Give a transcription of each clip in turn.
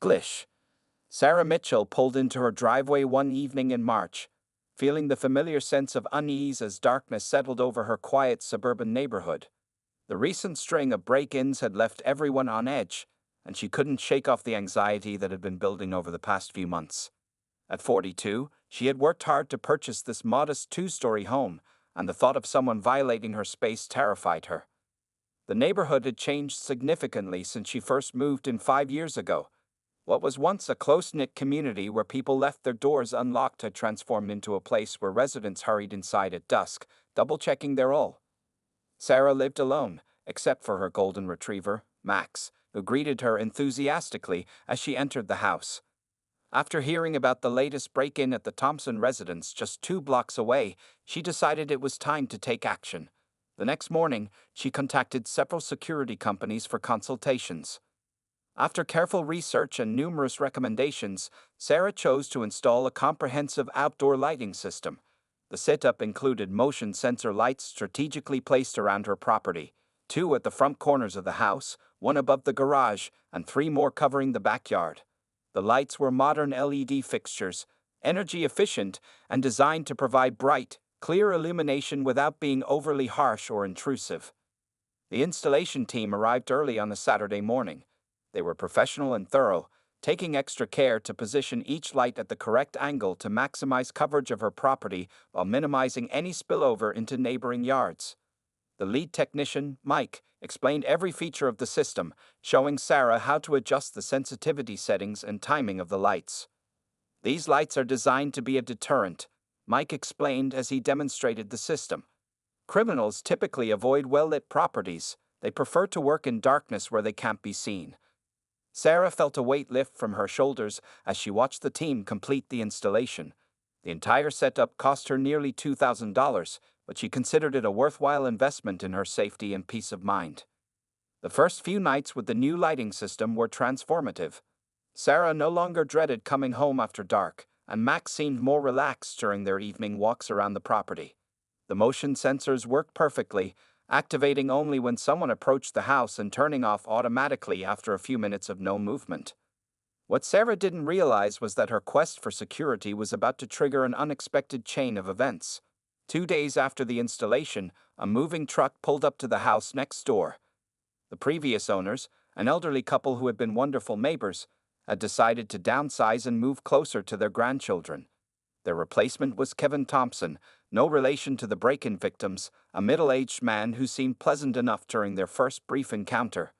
Glish. Sarah Mitchell pulled into her driveway one evening in March, feeling the familiar sense of unease as darkness settled over her quiet suburban neighborhood. The recent string of break-ins had left everyone on edge, and she couldn't shake off the anxiety that had been building over the past few months. At 42, she had worked hard to purchase this modest two-story home, and the thought of someone violating her space terrified her. The neighborhood had changed significantly since she first moved in 5 years ago. What was once a close-knit community where people left their doors unlocked had transformed into a place where residents hurried inside at dusk, double-checking their all. Sarah lived alone, except for her golden retriever, Max, who greeted her enthusiastically as she entered the house. After hearing about the latest break-in at the Thompson residence just 2 blocks away, she decided it was time to take action. The next morning, she contacted several security companies for consultations. After careful research and numerous recommendations, Sarah chose to install a comprehensive outdoor lighting system. The setup included motion sensor lights strategically placed around her property, 2 at the front corners of the house, 1 above the garage, and 3 more covering the backyard. The lights were modern LED fixtures, energy efficient, and designed to provide bright, clear illumination without being overly harsh or intrusive. The installation team arrived early on a Saturday morning. They were professional and thorough, taking extra care to position each light at the correct angle to maximize coverage of her property while minimizing any spillover into neighboring yards. The lead technician, Mike, explained every feature of the system, showing Sarah how to adjust the sensitivity settings and timing of the lights. "These lights are designed to be a deterrent," Mike explained as he demonstrated the system. "Criminals typically avoid well-lit properties. They prefer to work in darkness where they can't be seen." Sarah felt a weight lift from her shoulders as she watched the team complete the installation. The entire setup cost her nearly $2,000, but she considered it a worthwhile investment in her safety and peace of mind. The first few nights with the new lighting system were transformative. Sarah no longer dreaded coming home after dark, and Max seemed more relaxed during their evening walks around the property. The motion sensors worked perfectly, activating only when someone approached the house and turning off automatically after a few minutes of no movement. What Sarah didn't realize was that her quest for security was about to trigger an unexpected chain of events. 2 days after the installation, a moving truck pulled up to the house next door. The previous owners, an elderly couple who had been wonderful neighbors, had decided to downsize and move closer to their grandchildren. Their replacement was Kevin Thompson, no relation to the break-in victims, a middle-aged man who seemed pleasant enough during their first brief encounter.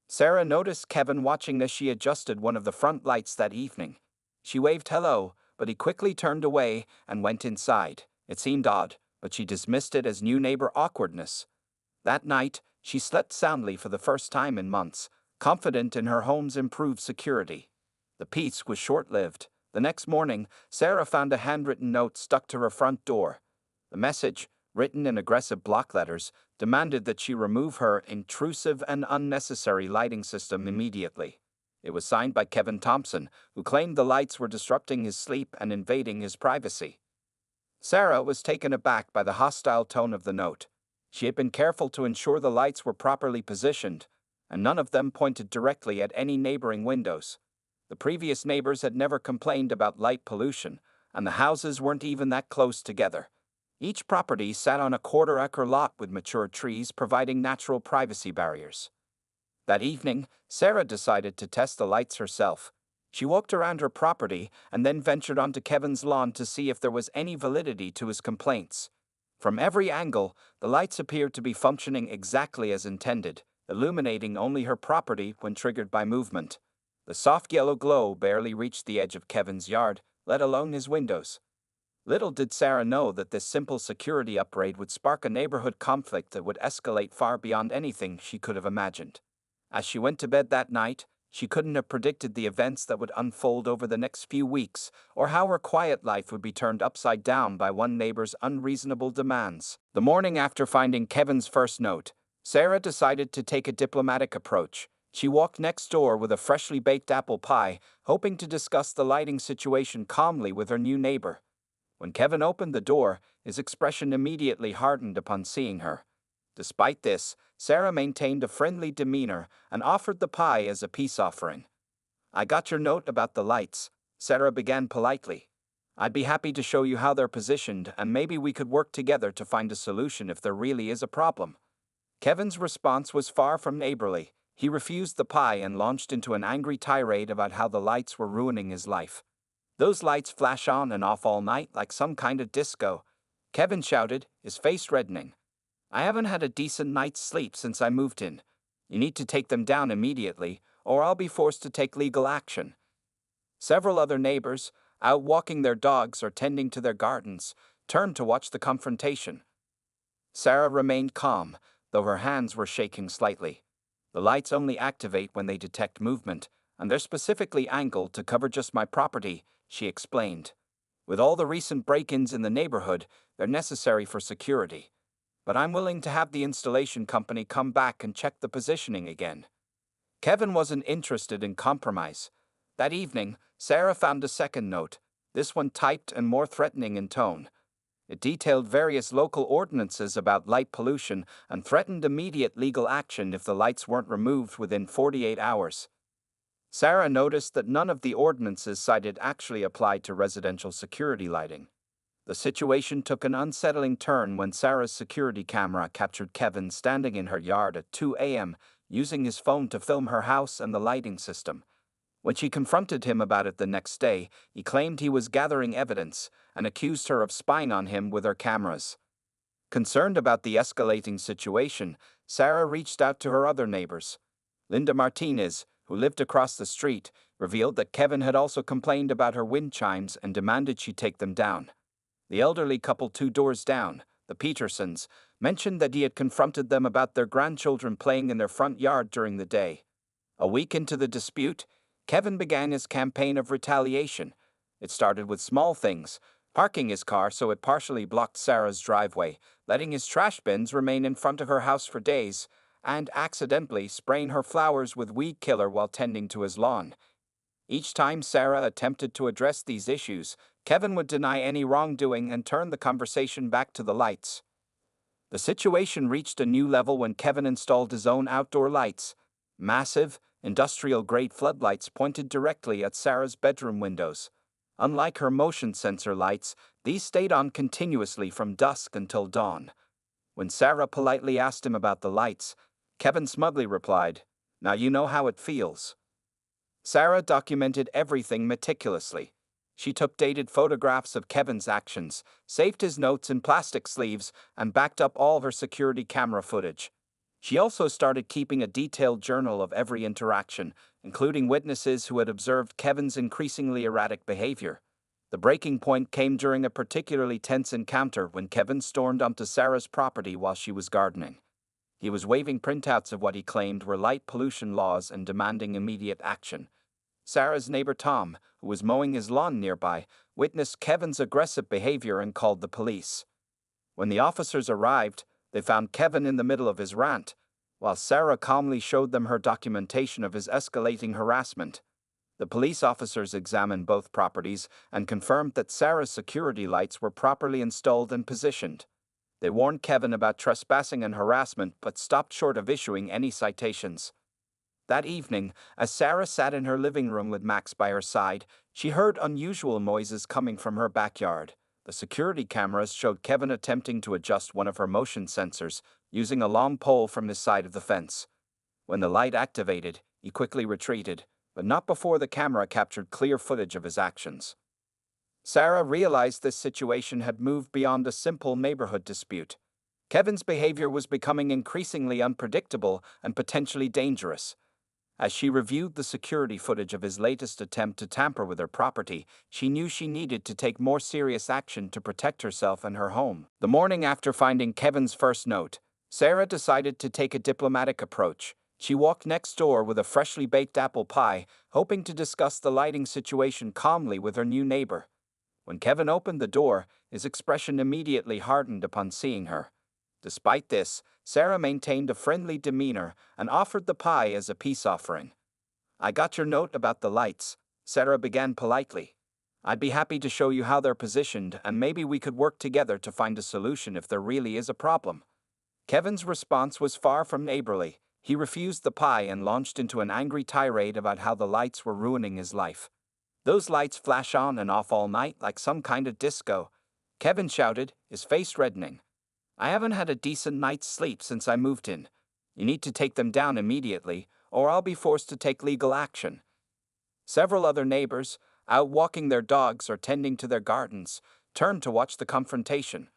Sarah noticed Kevin watching as she adjusted one of the front lights that evening. She waved hello, but he quickly turned away and went inside. It seemed odd, but she dismissed it as new neighbor awkwardness. That night, she slept soundly for the first time in months, confident in her home's improved security. The peace was short-lived. The next morning, Sarah found a handwritten note stuck to her front door. The message, written in aggressive block letters, demanded that she remove her intrusive and unnecessary lighting system immediately. It was signed by Kevin Thompson, who claimed the lights were disrupting his sleep and invading his privacy. Sarah was taken aback by the hostile tone of the note. She had been careful to ensure the lights were properly positioned, and none of them pointed directly at any neighboring windows. The previous neighbors had never complained about light pollution, and the houses weren't even that close together. Each property sat on a quarter-acre lot with mature trees providing natural privacy barriers. That evening, Sarah decided to test the lights herself. She walked around her property and then ventured onto Kevin's lawn to see if there was any validity to his complaints. From every angle, the lights appeared to be functioning exactly as intended, illuminating only her property when triggered by movement. The soft yellow glow barely reached the edge of Kevin's yard, let alone his windows. Little did Sarah know that this simple security upgrade would spark a neighborhood conflict that would escalate far beyond anything she could have imagined. As she went to bed that night, she couldn't have predicted the events that would unfold over the next few weeks, or how her quiet life would be turned upside down by one neighbor's unreasonable demands. The morning after finding Kevin's first note, Sarah decided to take a diplomatic approach. She walked next door with a freshly baked apple pie, hoping to discuss the lighting situation calmly with her new neighbor. When Kevin opened the door, his expression immediately hardened upon seeing her. Despite this, Sarah maintained a friendly demeanor and offered the pie as a peace offering. I got your note about the lights, Sarah began politely. I'd be happy to show you how they're positioned, and maybe we could work together to find a solution if there really is a problem. Kevin's response was far from neighborly. He refused the pie and launched into an angry tirade about how the lights were ruining his life. Those lights flash on and off all night like some kind of disco, Kevin shouted, his face reddening. I haven't had a decent night's sleep since I moved in. You need to take them down immediately, or I'll be forced to take legal action. Several other neighbors, out walking their dogs or tending to their gardens, turned to watch the confrontation. Sarah remained calm, though her hands were shaking slightly. The lights only activate when they detect movement, and they're specifically angled to cover just my property, she explained. With all the recent break-ins in the neighborhood, they're necessary for security. But I'm willing to have the installation company come back and check the positioning again. Kevin wasn't interested in compromise. That evening, Sarah found a second note, this one typed and more threatening in tone. It detailed various local ordinances about light pollution and threatened immediate legal action if the lights weren't removed within 48 hours. Sarah noticed that none of the ordinances cited actually applied to residential security lighting. The situation took an unsettling turn when Sarah's security camera captured Kevin standing in her yard at 2 a.m., using his phone to film her house and the lighting system. When she confronted him about it the next day, he claimed he was gathering evidence and accused her of spying on him with her cameras. Concerned about the escalating situation, Sarah reached out to her other neighbors. Linda Martinez, who lived across the street, revealed that Kevin had also complained about her wind chimes and demanded she take them down. The elderly couple 2 doors down, the Petersons, mentioned that he had confronted them about their grandchildren playing in their front yard during the day. A week into the dispute, Kevin began his campaign of retaliation. It started with small things, parking his car so it partially blocked Sarah's driveway, letting his trash bins remain in front of her house for days, and accidentally spraying her flowers with weed killer while tending to his lawn. Each time Sarah attempted to address these issues, Kevin would deny any wrongdoing and turn the conversation back to the lights. The situation reached a new level when Kevin installed his own outdoor lights. Massive, industrial-grade floodlights pointed directly at Sarah's bedroom windows. Unlike her motion sensor lights, these stayed on continuously from dusk until dawn. When Sarah politely asked him about the lights, Kevin smugly replied, "Now you know how it feels." Sarah documented everything meticulously. She took dated photographs of Kevin's actions, saved his notes in plastic sleeves, and backed up all her security camera footage. She also started keeping a detailed journal of every interaction, including witnesses who had observed Kevin's increasingly erratic behavior. The breaking point came during a particularly tense encounter when Kevin stormed onto Sarah's property while she was gardening. He was waving printouts of what he claimed were light pollution laws and demanding immediate action. Sarah's neighbor Tom, who was mowing his lawn nearby, witnessed Kevin's aggressive behavior and called the police. When the officers arrived, they found Kevin in the middle of his rant, while Sarah calmly showed them her documentation of his escalating harassment. The police officers examined both properties and confirmed that Sarah's security lights were properly installed and positioned. They warned Kevin about trespassing and harassment but stopped short of issuing any citations. That evening, as Sarah sat in her living room with Max by her side, she heard unusual noises coming from her backyard. The security cameras showed Kevin attempting to adjust one of her motion sensors, using a long pole from his side of the fence. When the light activated, he quickly retreated, but not before the camera captured clear footage of his actions. Sarah realized this situation had moved beyond a simple neighborhood dispute. Kevin's behavior was becoming increasingly unpredictable and potentially dangerous. As she reviewed the security footage of his latest attempt to tamper with her property, she knew she needed to take more serious action to protect herself and her home. The morning after finding Kevin's first note, Sarah decided to take a diplomatic approach. She walked next door with a freshly baked apple pie, hoping to discuss the lighting situation calmly with her new neighbor. When Kevin opened the door, his expression immediately hardened upon seeing her. Despite this, Sarah maintained a friendly demeanor and offered the pie as a peace offering. "I got your note about the lights," Sarah began politely. "I'd be happy to show you how they're positioned, and maybe we could work together to find a solution if there really is a problem." Kevin's response was far from neighborly. He refused the pie and launched into an angry tirade about how the lights were ruining his life. "Those lights flash on and off all night like some kind of disco," Kevin shouted, his face reddening. "I haven't had a decent night's sleep since I moved in. You need to take them down immediately, or I'll be forced to take legal action." Several other neighbors, out walking their dogs or tending to their gardens, turned to watch the confrontation.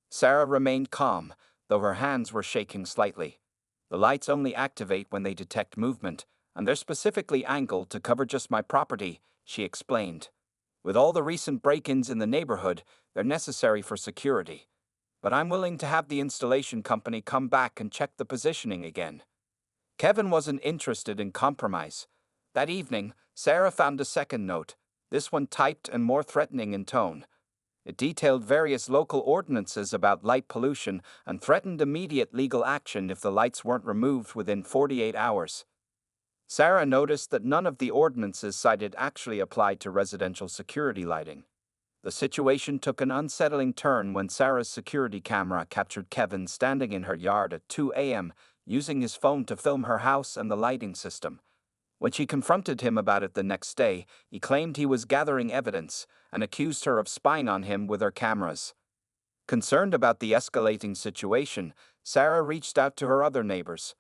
Sarah remained calm, though her hands were shaking slightly. "The lights only activate when they detect movement, and they're specifically angled to cover just my property," she explained. "With all the recent break-ins in the neighborhood, they're necessary for security. But I'm willing to have the installation company come back and check the positioning again." Kevin wasn't interested in compromise. That evening, Sarah found a second note, this one typed and more threatening in tone. It detailed various local ordinances about light pollution and threatened immediate legal action if the lights weren't removed within 48 hours. Sarah noticed that none of the ordinances cited actually applied to residential security lighting. The situation took an unsettling turn when Sarah's security camera captured Kevin standing in her yard at 2 a.m., using his phone to film her house and the lighting system. When she confronted him about it the next day, he claimed he was gathering evidence and accused her of spying on him with her cameras. Concerned about the escalating situation, Sarah reached out to her other neighbors.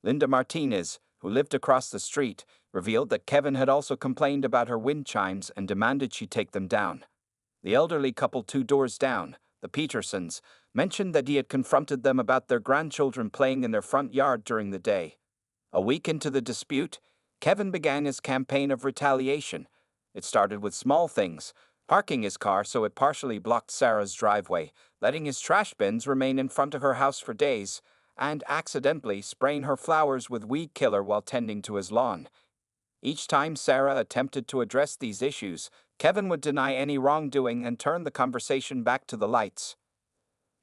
Linda Martinez, who lived across the street, revealed that Kevin had also complained about her wind chimes and demanded she take them down. The elderly couple 2 doors down, the Petersons, mentioned that he had confronted them about their grandchildren playing in their front yard during the day. A week into the dispute, Kevin began his campaign of retaliation. It started with small things, parking his car so it partially blocked Sarah's driveway, letting his trash bins remain in front of her house for days, and accidentally spraying her flowers with weed killer while tending to his lawn. Each time Sarah attempted to address these issues, Kevin would deny any wrongdoing and turn the conversation back to the lights.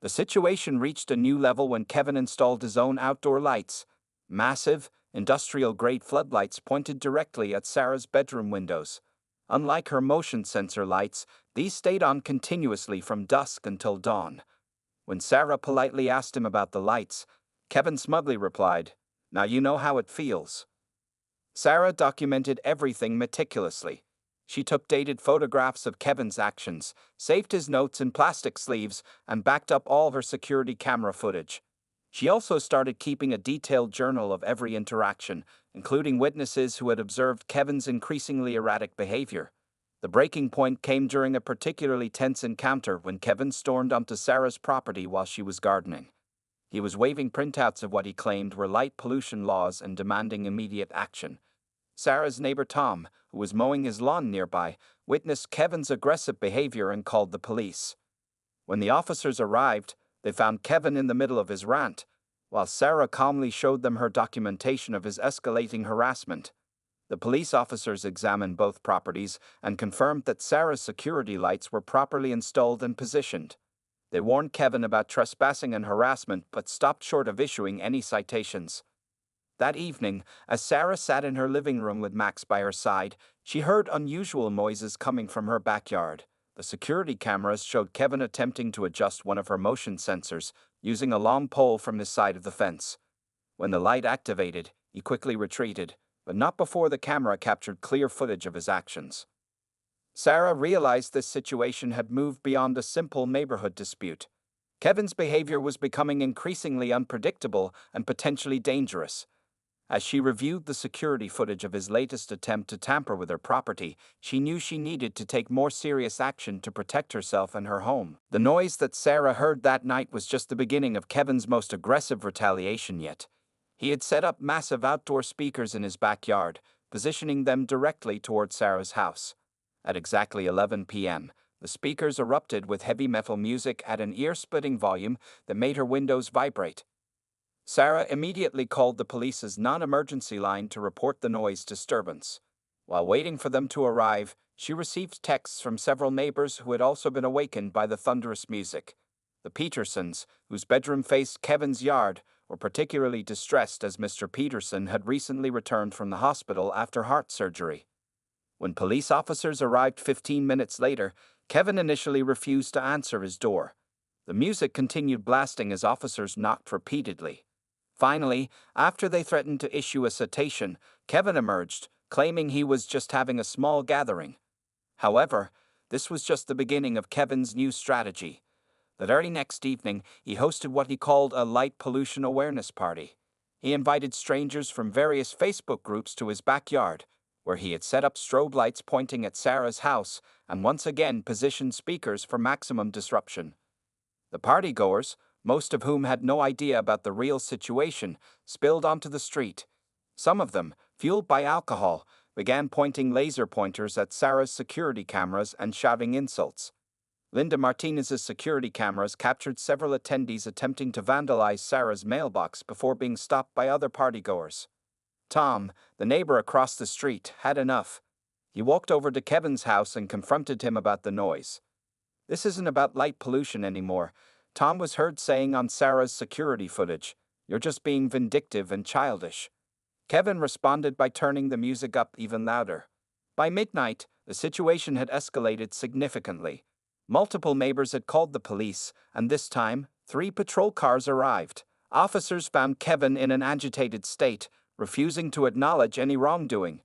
The situation reached a new level when Kevin installed his own outdoor lights. Massive, industrial-grade floodlights pointed directly at Sarah's bedroom windows. Unlike her motion sensor lights, these stayed on continuously from dusk until dawn. When Sarah politely asked him about the lights, Kevin smugly replied, "Now you know how it feels." Sarah documented everything meticulously. She took dated photographs of Kevin's actions, saved his notes in plastic sleeves, and backed up all of her security camera footage. She also started keeping a detailed journal of every interaction, including witnesses who had observed Kevin's increasingly erratic behavior. The breaking point came during a particularly tense encounter when Kevin stormed onto Sarah's property while she was gardening. He was waving printouts of what he claimed were light pollution laws and demanding immediate action. Sarah's neighbor Tom, who was mowing his lawn nearby, witnessed Kevin's aggressive behavior and called the police. When the officers arrived, they found Kevin in the middle of his rant, while Sarah calmly showed them her documentation of his escalating harassment. The police officers examined both properties and confirmed that Sarah's security lights were properly installed and positioned. They warned Kevin about trespassing and harassment but stopped short of issuing any citations. That evening, as Sarah sat in her living room with Max by her side, she heard unusual noises coming from her backyard. The security cameras showed Kevin attempting to adjust one of her motion sensors, using a long pole from his side of the fence. When the light activated, he quickly retreated, but not before the camera captured clear footage of his actions. Sarah realized this situation had moved beyond a simple neighborhood dispute. Kevin's behavior was becoming increasingly unpredictable and potentially dangerous. As she reviewed the security footage of his latest attempt to tamper with her property, she knew she needed to take more serious action to protect herself and her home. The noise that Sarah heard that night was just the beginning of Kevin's most aggressive retaliation yet. He had set up massive outdoor speakers in his backyard, positioning them directly toward Sarah's house. At exactly 11 p.m., the speakers erupted with heavy metal music at an ear-splitting volume that made her windows vibrate. Sarah immediately called the police's non-emergency line to report the noise disturbance. While waiting for them to arrive, she received texts from several neighbors who had also been awakened by the thunderous music. The Petersons, whose bedroom faced Kevin's yard, were particularly distressed as Mr. Peterson had recently returned from the hospital after heart surgery. When police officers arrived 15 minutes later, Kevin initially refused to answer his door. The music continued blasting as officers knocked repeatedly. Finally, after they threatened to issue a citation, Kevin emerged, claiming he was just having a small gathering. However, this was just the beginning of Kevin's new strategy. That early next evening, he hosted what he called a light pollution awareness party. He invited strangers from various Facebook groups to his backyard, where he had set up strobe lights pointing at Sarah's house and once again positioned speakers for maximum disruption. The partygoers, most of whom had no idea about the real situation, spilled onto the street. Some of them, fueled by alcohol, began pointing laser pointers at Sarah's security cameras and shouting insults. Linda Martinez's security cameras captured several attendees attempting to vandalize Sarah's mailbox before being stopped by other partygoers. Tom, the neighbor across the street, had enough. He walked over to Kevin's house and confronted him about the noise. "This isn't about light pollution anymore," Tom was heard saying on Sarah's security footage. "You're just being vindictive and childish." Kevin responded by turning the music up even louder. By midnight, the situation had escalated significantly. Multiple neighbors had called the police, and this time, 3 patrol cars arrived. Officers found Kevin in an agitated state, refusing to acknowledge any wrongdoing.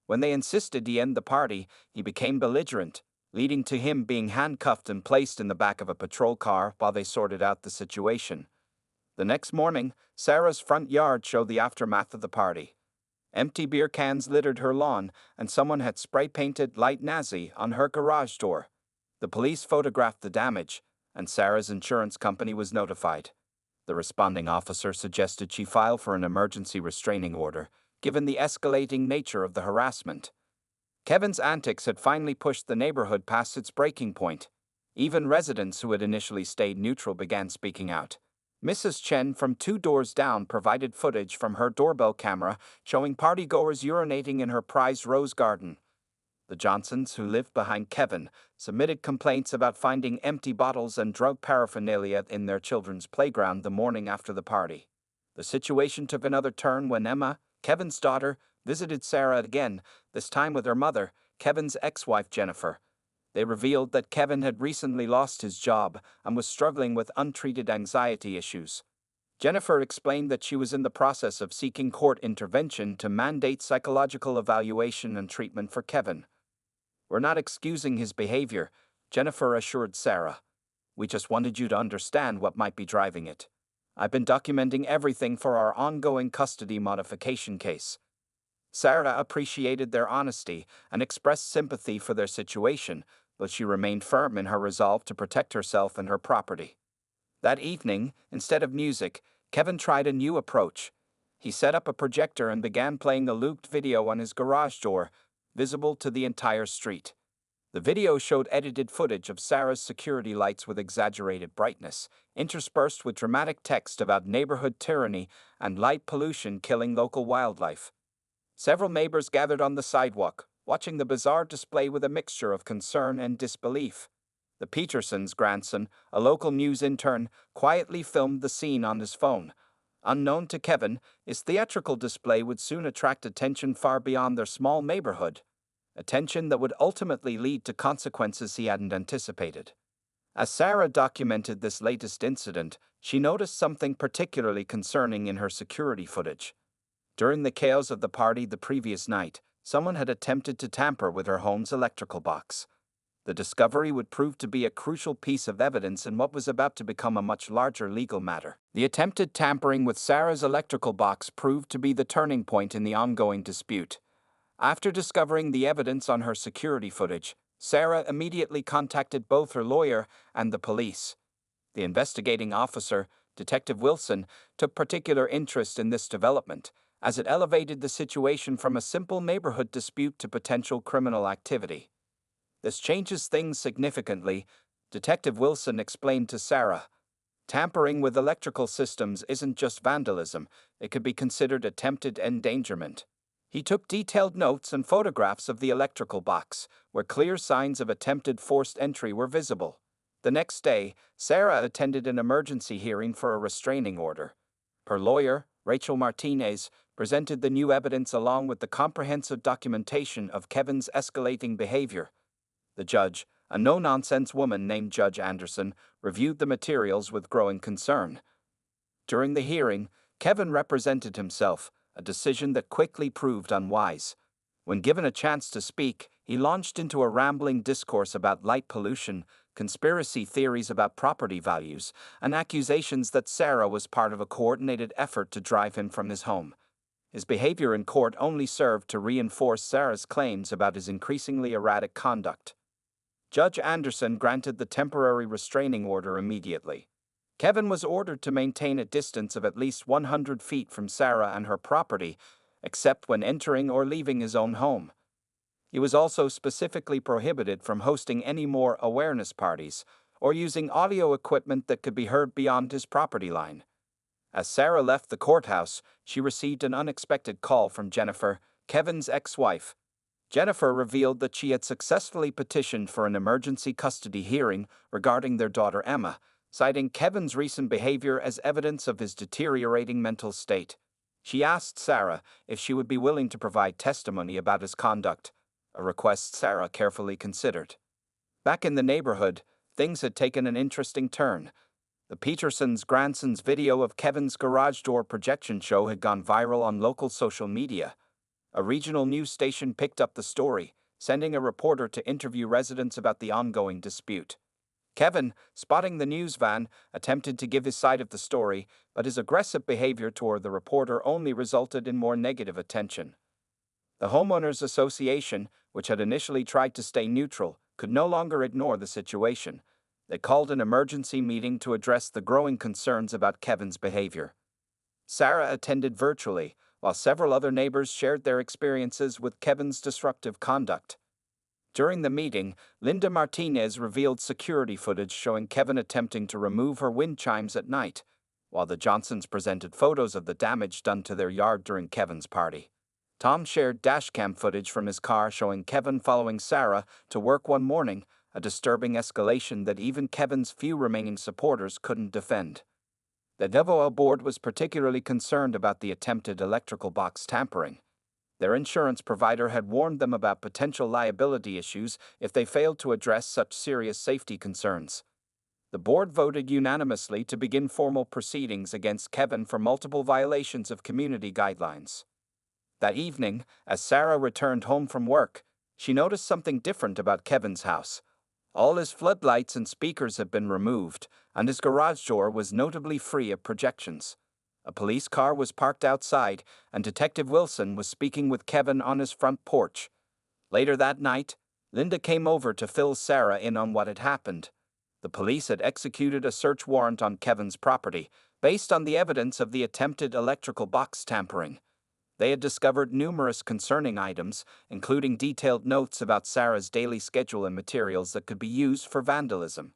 When they insisted he end the party, he became belligerent, leading to him being handcuffed and placed in the back of a patrol car while they sorted out the situation. The next morning, Sarah's front yard showed the aftermath of the party. Empty beer cans littered her lawn, and someone had spray-painted "Light Nazi" on her garage door. The police photographed the damage, and Sarah's insurance company was notified. The responding officer suggested she file for an emergency restraining order, given the escalating nature of the harassment. Kevin's antics had finally pushed the neighborhood past its breaking point. Even residents who had initially stayed neutral began speaking out. Mrs. Chen from 2 doors down provided footage from her doorbell camera showing partygoers urinating in her prized rose garden. The Johnsons, who lived behind Kevin, submitted complaints about finding empty bottles and drug paraphernalia in their children's playground the morning after the party. The situation took another turn when Emma, Kevin's daughter, visited Sarah again, this time with her mother, Kevin's ex-wife Jennifer. They revealed that Kevin had recently lost his job and was struggling with untreated anxiety issues. Jennifer explained that she was in the process of seeking court intervention to mandate psychological evaluation and treatment for Kevin. "We're not excusing his behavior," Jennifer assured Sarah. "We just wanted you to understand what might be driving it. I've been documenting everything for our ongoing custody modification case." Sarah appreciated their honesty and expressed sympathy for their situation, but she remained firm in her resolve to protect herself and her property. That evening, instead of music, Kevin tried a new approach. He set up a projector and began playing a looped video on his garage door, visible to the entire street. The video showed edited footage of Sarah's security lights with exaggerated brightness, interspersed with dramatic text about neighborhood tyranny and light pollution killing local wildlife. Several neighbors gathered on the sidewalk, watching the bizarre display with a mixture of concern and disbelief. The Petersons' grandson, a local news intern, quietly filmed the scene on his phone. Unknown to Kevin, his theatrical display would soon attract attention far beyond their small neighborhood. Attention that would ultimately lead to consequences he hadn't anticipated. As Sarah documented this latest incident, she noticed something particularly concerning in her security footage. During the chaos of the party the previous night, someone had attempted to tamper with her home's electrical box. The discovery would prove to be a crucial piece of evidence in what was about to become a much larger legal matter. The attempted tampering with Sarah's electrical box proved to be the turning point in the ongoing dispute. After discovering the evidence on her security footage, Sarah immediately contacted both her lawyer and the police. The investigating officer, Detective Wilson, took particular interest in this development, as it elevated the situation from a simple neighborhood dispute to potential criminal activity. "This changes things significantly," Detective Wilson explained to Sarah. "Tampering with electrical systems isn't just vandalism, it could be considered attempted endangerment." He took detailed notes and photographs of the electrical box, where clear signs of attempted forced entry were visible. The next day, Sarah attended an emergency hearing for a restraining order. Her lawyer, Rachel Martinez, presented the new evidence along with the comprehensive documentation of Kevin's escalating behavior. The judge, a no-nonsense woman named Judge Anderson, reviewed the materials with growing concern. During the hearing, Kevin represented himself, a decision that quickly proved unwise. When given a chance to speak, he launched into a rambling discourse about light pollution, conspiracy theories about property values, and accusations that Sarah was part of a coordinated effort to drive him from his home. His behavior in court only served to reinforce Sarah's claims about his increasingly erratic conduct. Judge Anderson granted the temporary restraining order immediately. Kevin was ordered to maintain a distance of at least 100 feet from Sarah and her property, except when entering or leaving his own home. He was also specifically prohibited from hosting any more awareness parties or using audio equipment that could be heard beyond his property line. As Sarah left the courthouse, she received an unexpected call from Jennifer, Kevin's ex-wife. Jennifer revealed that she had successfully petitioned for an emergency custody hearing regarding their daughter Emma, citing Kevin's recent behavior as evidence of his deteriorating mental state. She asked Sarah if she would be willing to provide testimony about his conduct, a request Sarah carefully considered. Back in the neighborhood, things had taken an interesting turn. The Petersons' grandson's video of Kevin's garage door projection show had gone viral on local social media. A regional news station picked up the story, sending a reporter to interview residents about the ongoing dispute. Kevin, spotting the news van, attempted to give his side of the story, but his aggressive behavior toward the reporter only resulted in more negative attention. The Homeowners Association, which had initially tried to stay neutral, could no longer ignore the situation. They called an emergency meeting to address the growing concerns about Kevin's behavior. Sarah attended virtually, while several other neighbors shared their experiences with Kevin's disruptive conduct. During the meeting, Linda Martinez revealed security footage showing Kevin attempting to remove her wind chimes at night, while the Johnsons presented photos of the damage done to their yard during Kevin's party. Tom shared dashcam footage from his car showing Kevin following Sarah to work one morning, a disturbing escalation that even Kevin's few remaining supporters couldn't defend. The DevOL board was particularly concerned about the attempted electrical box tampering. Their insurance provider had warned them about potential liability issues if they failed to address such serious safety concerns. The board voted unanimously to begin formal proceedings against Kevin for multiple violations of community guidelines. That evening, as Sarah returned home from work, she noticed something different about Kevin's house. All his floodlights and speakers had been removed, and his garage door was notably free of projections. A police car was parked outside, and Detective Wilson was speaking with Kevin on his front porch. Later that night, Linda came over to fill Sarah in on what had happened. The police had executed a search warrant on Kevin's property, based on the evidence of the attempted electrical box tampering. They had discovered numerous concerning items, including detailed notes about Sarah's daily schedule and materials that could be used for vandalism.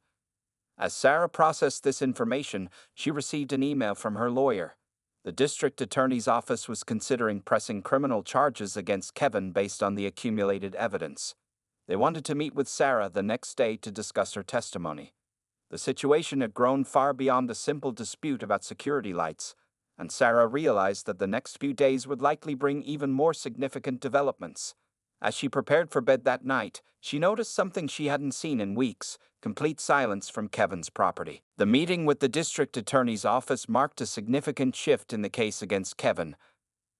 As Sarah processed this information, she received an email from her lawyer. The district attorney's office was considering pressing criminal charges against Kevin based on the accumulated evidence. They wanted to meet with Sarah the next day to discuss her testimony. The situation had grown far beyond a simple dispute about security lights, and Sarah realized that the next few days would likely bring even more significant developments. As she prepared for bed that night, she noticed something she hadn't seen in weeks: complete silence from Kevin's property. The meeting with the district attorney's office marked a significant shift in the case against Kevin.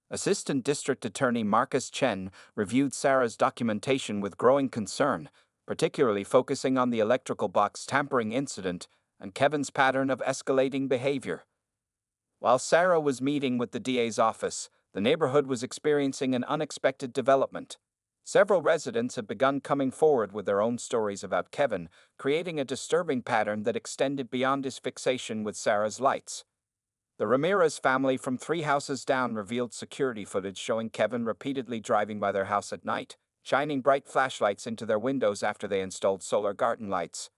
Assistant District Attorney Marcus Chen reviewed Sarah's documentation with growing concern, particularly focusing on the electrical box tampering incident and Kevin's pattern of escalating behavior. While Sarah was meeting with the DA's office, the neighborhood was experiencing an unexpected development. Several residents had begun coming forward with their own stories about Kevin, creating a disturbing pattern that extended beyond his fixation with Sarah's lights. The Ramirez family from 3 houses down revealed security footage showing Kevin repeatedly driving by their house at night, shining bright flashlights into their windows after they installed solar garden lights.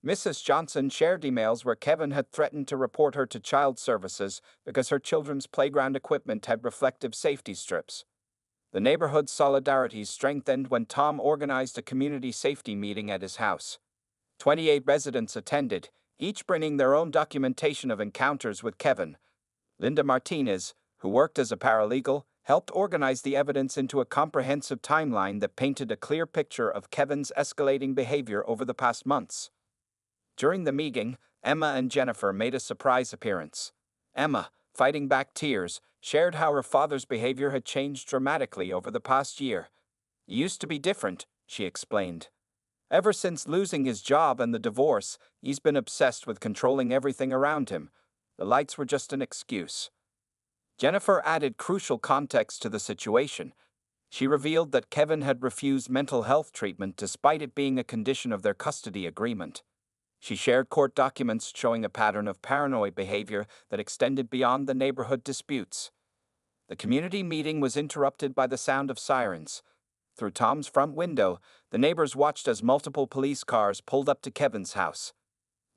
Mrs. Johnson shared emails where Kevin had threatened to report her to child services because her children's playground equipment had reflective safety strips. The neighborhood's solidarity strengthened when Tom organized a community safety meeting at his house. 28 residents attended, each bringing their own documentation of encounters with Kevin. Linda Martinez, who worked as a paralegal, helped organize the evidence into a comprehensive timeline that painted a clear picture of Kevin's escalating behavior over the past months. During the meeting, Emma and Jennifer made a surprise appearance. Emma, fighting back tears, shared how her father's behavior had changed dramatically over the past year. "He used to be different," she explained. "Ever since losing his job and the divorce, he's been obsessed with controlling everything around him. The lights were just an excuse." Jennifer added crucial context to the situation. She revealed that Kevin had refused mental health treatment despite it being a condition of their custody agreement. She shared court documents showing a pattern of paranoid behavior that extended beyond the neighborhood disputes. The community meeting was interrupted by the sound of sirens. Through Tom's front window, the neighbors watched as multiple police cars pulled up to Kevin's house.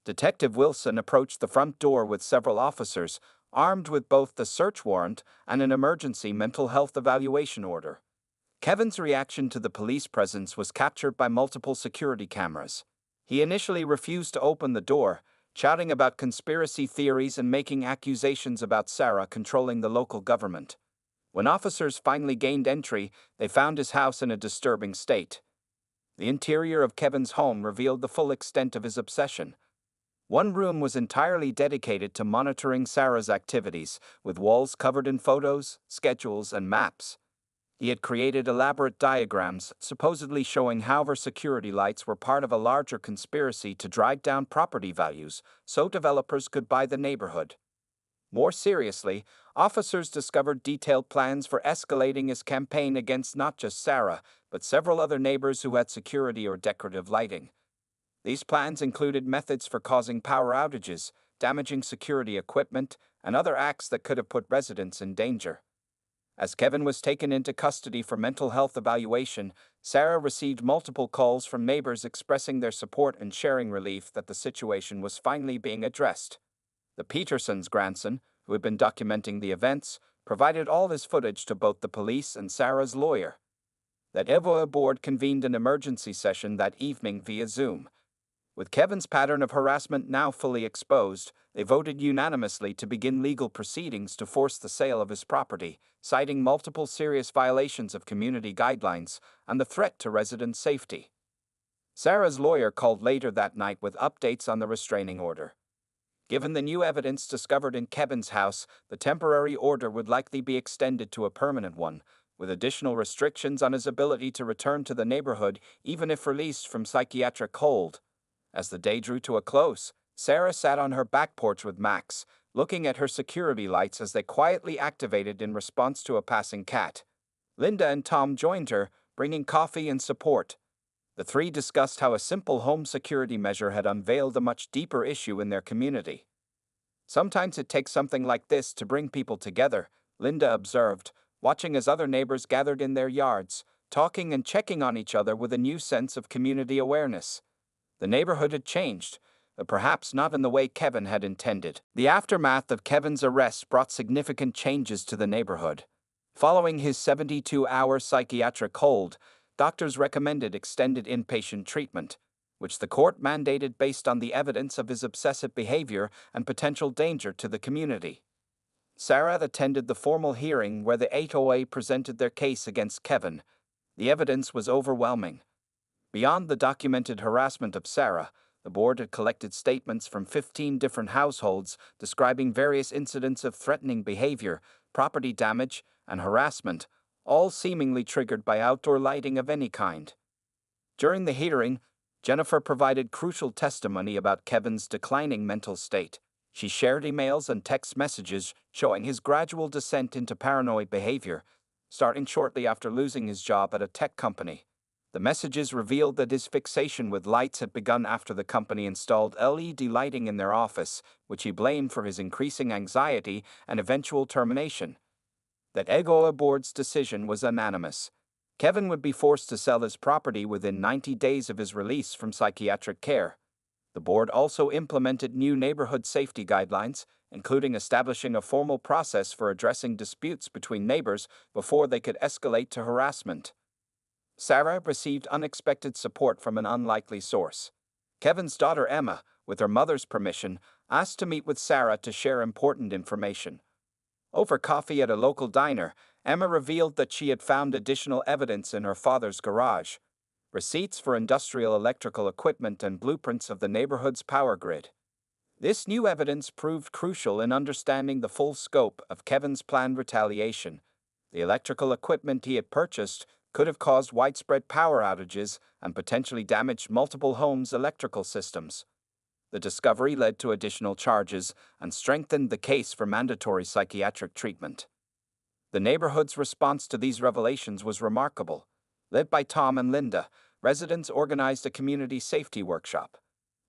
Detective Wilson approached the front door with several officers, armed with both the search warrant and an emergency mental health evaluation order. Kevin's reaction to the police presence was captured by multiple security cameras. He initially refused to open the door, shouting about conspiracy theories and making accusations about Sarah controlling the local government. When officers finally gained entry, they found his house in a disturbing state. The interior of Kevin's home revealed the full extent of his obsession. One room was entirely dedicated to monitoring Sarah's activities, with walls covered in photos, schedules, and maps. He had created elaborate diagrams, supposedly showing how her security lights were part of a larger conspiracy to drive down property values so developers could buy the neighborhood. More seriously, officers discovered detailed plans for escalating his campaign against not just Sarah, but several other neighbors who had security or decorative lighting. These plans included methods for causing power outages, damaging security equipment, and other acts that could have put residents in danger. As Kevin was taken into custody for mental health evaluation, Sarah received multiple calls from neighbors expressing their support and sharing relief that the situation was finally being addressed. The Petersons' grandson, who had been documenting the events, provided all his footage to both the police and Sarah's lawyer. The EVOA board convened an emergency session that evening via Zoom. With Kevin's pattern of harassment now fully exposed, they voted unanimously to begin legal proceedings to force the sale of his property, citing multiple serious violations of community guidelines and the threat to resident safety. Sarah's lawyer called later that night with updates on the restraining order. Given the new evidence discovered in Kevin's house, the temporary order would likely be extended to a permanent one, with additional restrictions on his ability to return to the neighborhood even if released from psychiatric hold. As the day drew to a close, Sarah sat on her back porch with Max, looking at her security lights as they quietly activated in response to a passing cat. Linda and Tom joined her, bringing coffee and support. The three discussed how a simple home security measure had unveiled a much deeper issue in their community. "Sometimes it takes something like this to bring people together," Linda observed, watching as other neighbors gathered in their yards, talking and checking on each other with a new sense of community awareness. The neighborhood had changed, but perhaps not in the way Kevin had intended. The aftermath of Kevin's arrest brought significant changes to the neighborhood. Following his 72-hour psychiatric hold, doctors recommended extended inpatient treatment, which the court mandated based on the evidence of his obsessive behavior and potential danger to the community. Sarah attended the formal hearing where the 8OA presented their case against Kevin. The evidence was overwhelming. Beyond the documented harassment of Sarah, the board had collected statements from 15 different households describing various incidents of threatening behavior, property damage, and harassment, all seemingly triggered by outdoor lighting of any kind. During the hearing, Jennifer provided crucial testimony about Kevin's declining mental state. She shared emails and text messages showing his gradual descent into paranoid behavior, starting shortly after losing his job at a tech company. The messages revealed that his fixation with lights had begun after the company installed LED lighting in their office, which he blamed for his increasing anxiety and eventual termination. That EVOA board's decision was unanimous. Kevin would be forced to sell his property within 90 days of his release from psychiatric care. The board also implemented new neighborhood safety guidelines, including establishing a formal process for addressing disputes between neighbors before they could escalate to harassment. Sarah received unexpected support from an unlikely source. Kevin's daughter Emma, with her mother's permission, asked to meet with Sarah to share important information. Over coffee at a local diner, Emma revealed that she had found additional evidence in her father's garage: receipts for industrial electrical equipment and blueprints of the neighborhood's power grid. This new evidence proved crucial in understanding the full scope of Kevin's planned retaliation. The electrical equipment he had purchased could have caused widespread power outages and potentially damaged multiple homes' electrical systems. The discovery led to additional charges and strengthened the case for mandatory psychiatric treatment. The neighborhood's response to these revelations was remarkable. Led by Tom and Linda, residents organized a community safety workshop.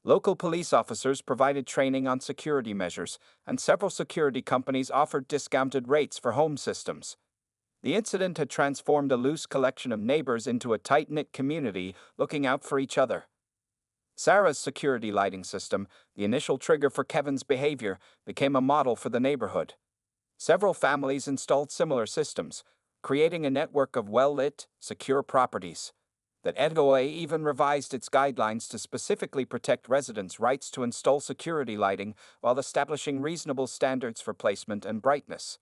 Local police officers provided training on security measures, and several security companies offered discounted rates for home systems. The incident had transformed a loose collection of neighbors into a tight-knit community looking out for each other. Sarah's security lighting system, the initial trigger for Kevin's behavior, became a model for the neighborhood. Several families installed similar systems, creating a network of well-lit, secure properties. The HOA even revised its guidelines to specifically protect residents' rights to install security lighting while establishing reasonable standards for placement and brightness.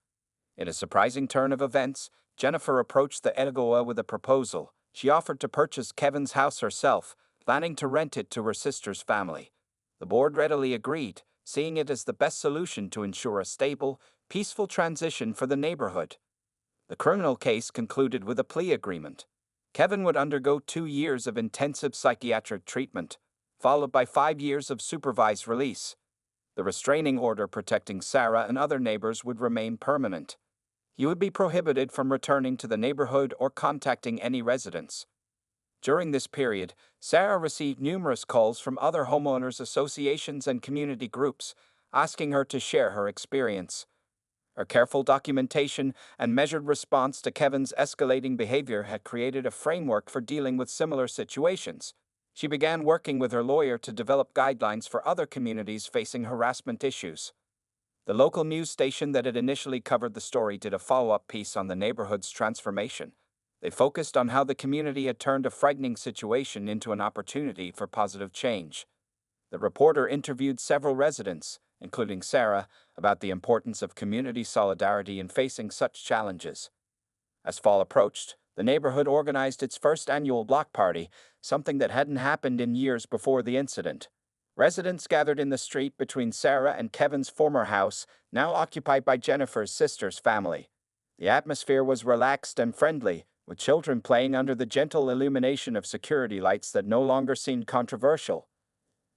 In a surprising turn of events, Jennifer approached the HOA with a proposal. She offered to purchase Kevin's house herself, planning to rent it to her sister's family. The board readily agreed, seeing it as the best solution to ensure a stable, peaceful transition for the neighborhood. The criminal case concluded with a plea agreement. Kevin would undergo 2 years of intensive psychiatric treatment, followed by 5 years of supervised release. The restraining order protecting Sarah and other neighbors would remain permanent. He would be prohibited from returning to the neighborhood or contacting any residents. During this period, Sarah received numerous calls from other homeowners associations and community groups, asking her to share her experience. Her careful documentation and measured response to Kevin's escalating behavior had created a framework for dealing with similar situations. She began working with her lawyer to develop guidelines for other communities facing harassment issues. The local news station that had initially covered the story did a follow-up piece on the neighborhood's transformation. They focused on how the community had turned a frightening situation into an opportunity for positive change. The reporter interviewed several residents, including Sarah, about the importance of community solidarity in facing such challenges. As fall approached, the neighborhood organized its first annual block party, something that hadn't happened in years before the incident. Residents gathered in the street between Sarah and Kevin's former house, now occupied by Jennifer's sister's family. The atmosphere was relaxed and friendly, with children playing under the gentle illumination of security lights that no longer seemed controversial.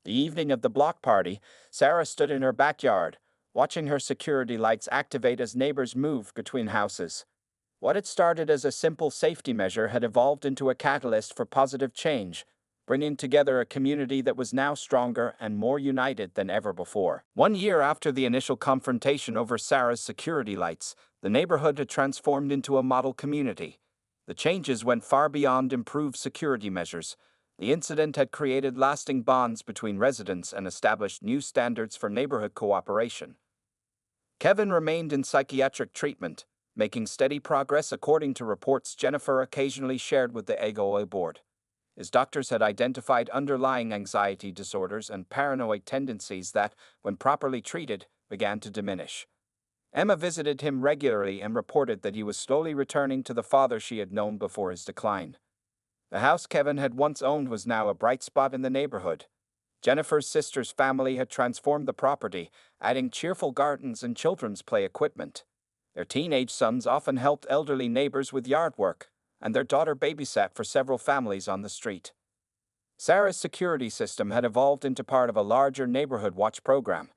The evening of the block party, Sarah stood in her backyard, watching her security lights activate as neighbors moved between houses. What had started as a simple safety measure had evolved into a catalyst for positive change, bringing together a community that was now stronger and more united than ever before. 1 year after the initial confrontation over Sarah's security lights, the neighborhood had transformed into a model community. The changes went far beyond improved security measures. The incident had created lasting bonds between residents and established new standards for neighborhood cooperation. Kevin remained in psychiatric treatment, making steady progress according to reports Jennifer occasionally shared with the HOA board. His doctors had identified underlying anxiety disorders and paranoid tendencies that, when properly treated, began to diminish. Emma visited him regularly and reported that he was slowly returning to the father she had known before his decline. The house Kevin had once owned was now a bright spot in the neighborhood. Jennifer's sister's family had transformed the property, adding cheerful gardens and children's play equipment. Their teenage sons often helped elderly neighbors with yard work, and their daughter babysat for several families on the street. Sarah's security system had evolved into part of a larger neighborhood watch program.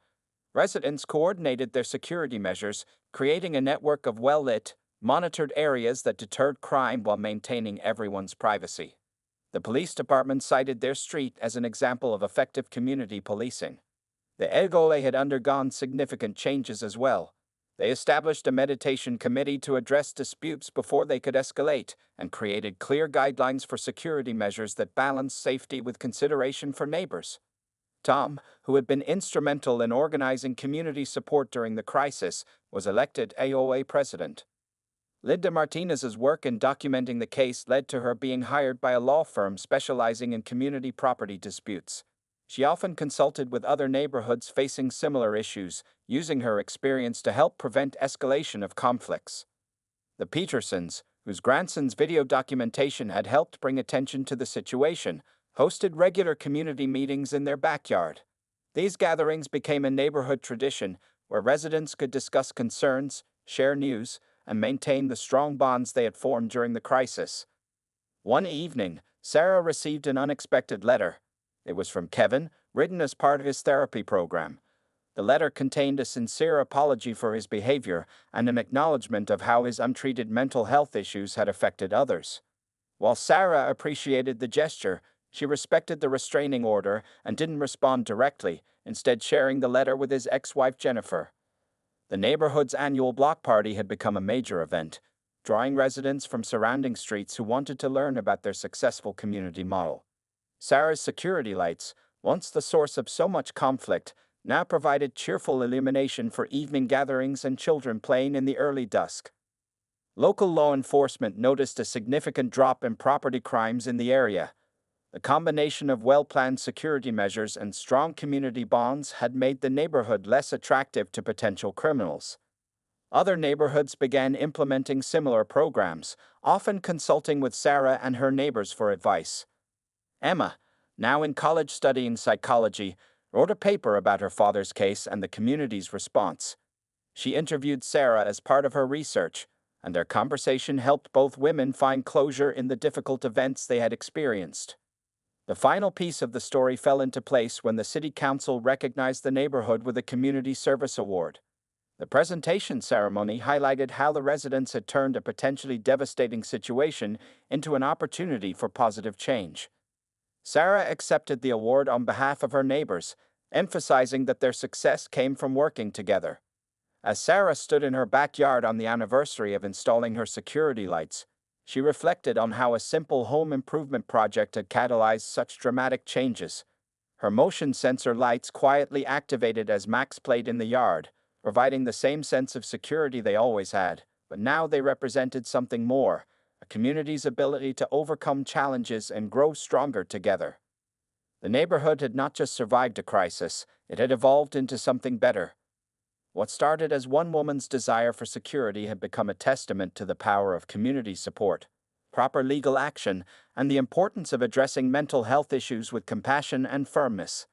Residents coordinated their security measures, creating a network of well-lit, monitored areas that deterred crime while maintaining everyone's privacy. The police department cited their street as an example of effective community policing. The HOA had undergone significant changes as well. They established a mediation committee to address disputes before they could escalate, and created clear guidelines for security measures that balanced safety with consideration for neighbors. Tom, who had been instrumental in organizing community support during the crisis, was elected HOA president. Linda Martinez's work in documenting the case led to her being hired by a law firm specializing in community property disputes. She often consulted with other neighborhoods facing similar issues, using her experience to help prevent escalation of conflicts. The Petersons, whose grandson's video documentation had helped bring attention to the situation, hosted regular community meetings in their backyard. These gatherings became a neighborhood tradition where residents could discuss concerns, share news, and maintain the strong bonds they had formed during the crisis. One evening, Sarah received an unexpected letter. It was from Kevin, written as part of his therapy program. The letter contained a sincere apology for his behavior and an acknowledgement of how his untreated mental health issues had affected others. While Sarah appreciated the gesture, she respected the restraining order and didn't respond directly, instead sharing the letter with his ex-wife Jennifer. The neighborhood's annual block party had become a major event, drawing residents from surrounding streets who wanted to learn about their successful community model. Sarah's security lights, once the source of so much conflict, now provided cheerful illumination for evening gatherings and children playing in the early dusk. Local law enforcement noticed a significant drop in property crimes in the area. The combination of well-planned security measures and strong community bonds had made the neighborhood less attractive to potential criminals. Other neighborhoods began implementing similar programs, often consulting with Sarah and her neighbors for advice. Emma, now in college studying psychology, wrote a paper about her father's case and the community's response. She interviewed Sarah as part of her research, and their conversation helped both women find closure in the difficult events they had experienced. The final piece of the story fell into place when the city council recognized the neighborhood with a Community Service Award. The presentation ceremony highlighted how the residents had turned a potentially devastating situation into an opportunity for positive change. Sarah accepted the award on behalf of her neighbors, emphasizing that their success came from working together. As Sarah stood in her backyard on the anniversary of installing her security lights, she reflected on how a simple home improvement project had catalyzed such dramatic changes. Her motion sensor lights quietly activated as Max played in the yard, providing the same sense of security they always had, but now they represented something more, a community's ability to overcome challenges and grow stronger together. The neighborhood had not just survived a crisis, it had evolved into something better. What started as one woman's desire for security had become a testament to the power of community support, proper legal action, and the importance of addressing mental health issues with compassion and firmness.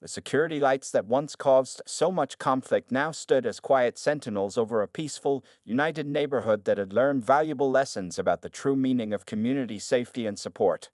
The security lights that once caused so much conflict now stood as quiet sentinels over a peaceful, united neighborhood that had learned valuable lessons about the true meaning of community safety and support.